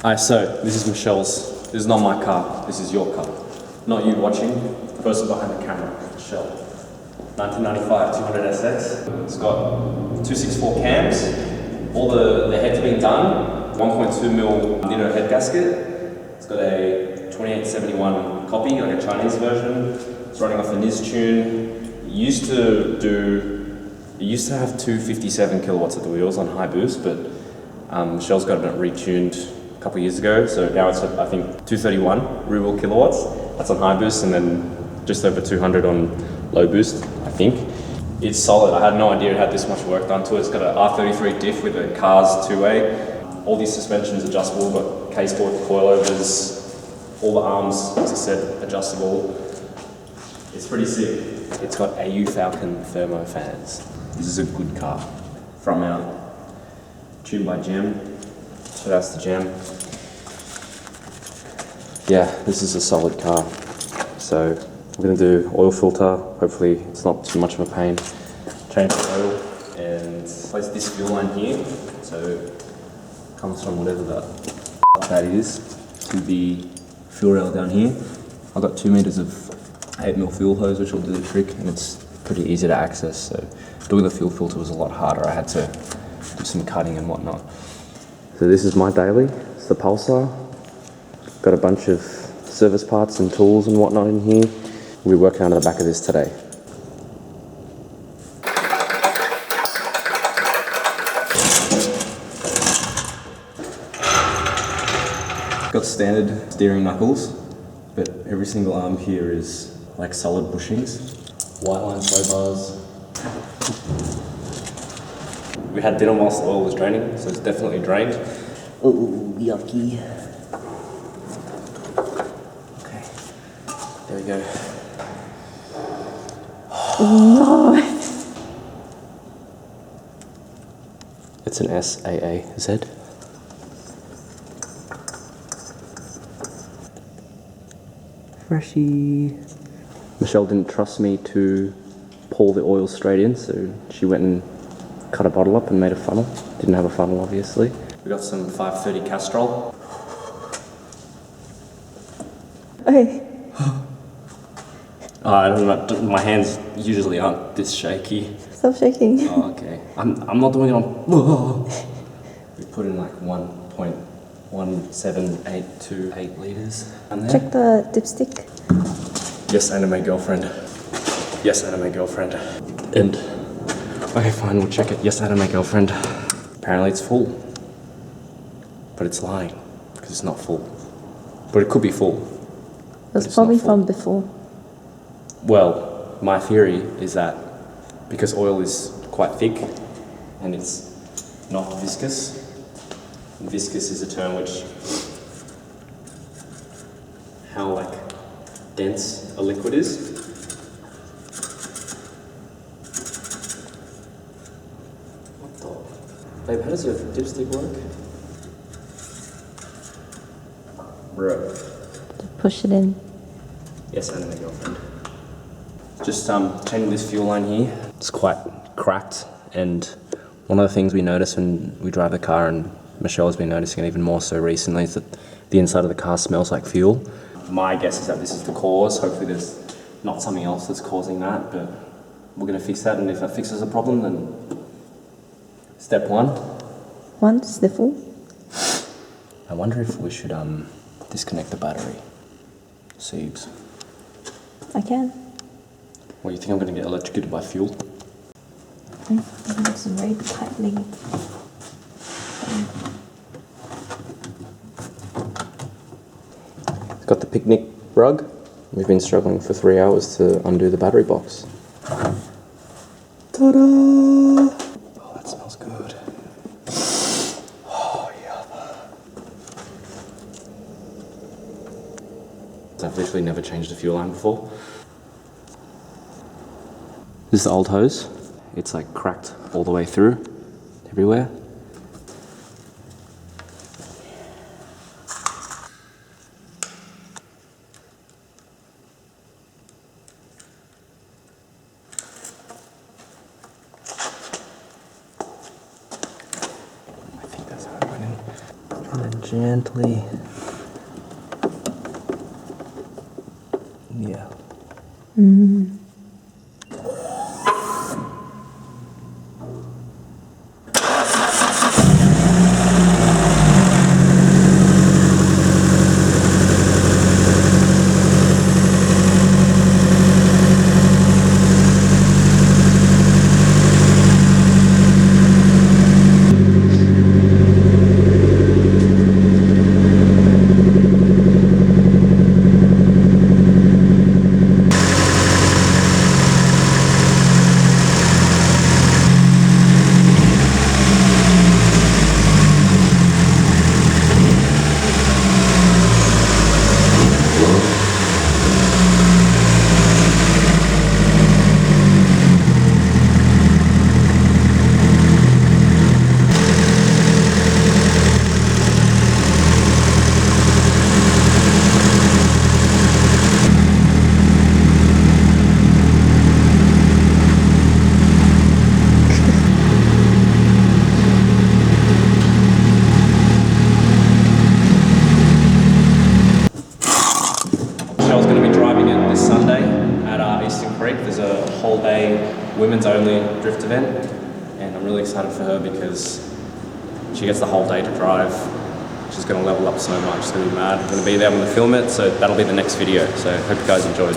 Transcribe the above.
Alright, so this is Michelle's. This is not my car, this is your car. Not you watching, the person behind the camera, Michelle. 1995 200 SX. It's got 264 cams. All the head's been done. 1.2mm Nitto head gasket. It's got a 2871 copy, like a Chinese version. It's running off a Niz tune. It used to have 257 kilowatts at the wheels on high boost, but Michelle's got it retuned a couple of years ago, so now it's at, I think, 231 rear wheel kilowatts. That's on high boost, and then just over 200 on low boost, I think. It's solid. I had no idea it had this much work done to it. It's got an R33 diff with a Cars 2A. All these suspensions adjustable, got K-Sport coilovers, all the arms, as I said, adjustable. It's pretty sick. It's got AU Falcon thermo fans. This is a good car. Front mount, tuned by Gem. So that's the Gem. Yeah, this is a solid car. So we're gonna do oil filter. Hopefully it's not too much of a pain. Change the oil and place this fuel line here. So it comes from whatever that is to the fuel rail down here. I've got 2 meters of 8mm fuel hose, which will do the trick, and it's pretty easy to access. So doing the fuel filter was a lot harder. I had to do some cutting and whatnot. So this is my daily. It's the Pulsar. Got a bunch of service parts and tools and whatnot in here. We'll be working on the back of this today. Got standard steering knuckles, but every single arm here is like solid bushings. White line sway bars. We had dinner whilst the oil was draining, so it's definitely drained. Oh, yucky. Okay, there we go. No. It's an SAAZ. Freshy. Michelle didn't trust me to pour the oil straight in, so she went and cut a bottle up and made a funnel. Didn't have a funnel, obviously. We got some 530 Castrol. Okay. I don't know, my hands usually aren't this shaky. Stop shaking. Oh, okay. I'm not doing it on... We put in like 1.17828 litres. Check the dipstick. Yes, anime girlfriend. Yes, anime girlfriend. And... Okay, fine, we'll check it. Yes, anime girlfriend. Apparently it's full. But it's lying, because it's not full. But it could be full. It's probably from before. Well, my theory is that because oil is quite thick and it's not viscous. Viscous is a term which... how like dense a liquid is. Babe, how does your dipstick work? Bro. Push it in. Yes, anime girlfriend. Just changing this fuel line here. It's quite cracked, and one of the things we notice when we drive the car, and Michelle has been noticing it even more so recently, is that the inside of the car smells like fuel. My guess is that this is the cause. Hopefully there's not something else that's causing that, but we're going to fix that, and if that fixes the problem, then step one. Once the full. I wonder if we should disconnect the battery. Sieves. I can. Well, you think I'm going to get electrocuted by fuel? It's very tightly. It's got the picnic rug. We've been struggling for 3 hours to undo the battery box. Ta-da! Oh, that smells good. Oh, yeah. I've literally never changed a fuel line before. This is the old hose. It's like cracked all the way through, everywhere. gently. Yeah. Michelle's going to be driving it this Sunday at Eastern Creek. There's a whole day women's only drift event, and I'm really excited for her because she gets the whole day to drive. She's going to level up so much. It's going to be mad. I'm going to be there when we film it, so that'll be the next video. So hope you guys enjoyed.